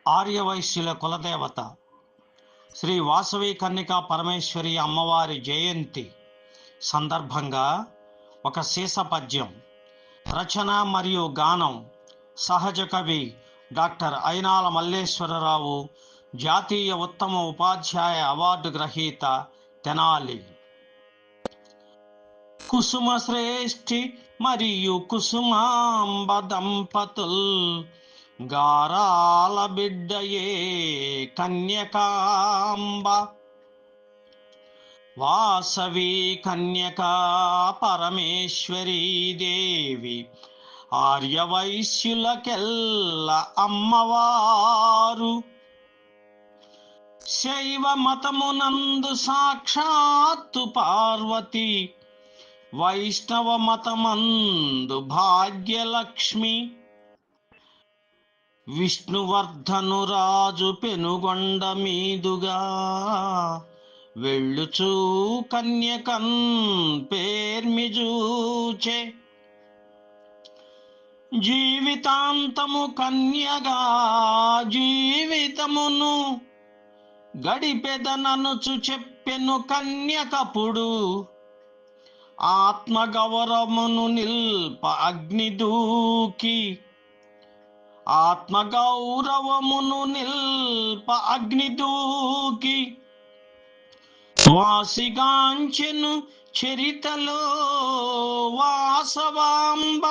ఆర్యవైశ్యుల కులదేవత శ్రీ వాసవి కన్యకా పరమేశ్వరి అమ్మవారి జయంతి సందర్భంగా ఒక సీస పద్యం. రచన మరియు గానం సహజ కవి డాక్టర్ అయినాల మల్లేశ్వరరావు, జాతీయ ఉత్తమ ఉపాధ్యాయ అవార్డు గ్రహీత, తెనాలి. కుసుమ శ్రేష్ఠి మరియు కుసుమాంబ దంపతుల్ గారాల బిడ్డయే కన్యకాంబ. వాసవి కన్యకా పరమేశ్వరీ దేవి ఆర్యవైశ్యులకెల్ల అమ్మవారు. శైవ మతమునందు సాక్షాత్తు పార్వతి, వైష్ణవ మతమందు భాగ్యలక్ష్మి. విష్ణువర్ధనురాజు పెనుగొండ మీదుగా వెళ్ళుచూ కన్యకన్ పేర్మిజూచే. జీవితాంతము కన్యగా జీవితమును గడిపెదననుచు చెప్పెను కన్యకపుడు. ఆత్మగౌరవమును నిల్ప అగ్నిదూకి, ఆత్మగౌరవమును నిల్ప అగ్నిదూకి. వాసిగాంచెను చరితలో వాసవాంబ.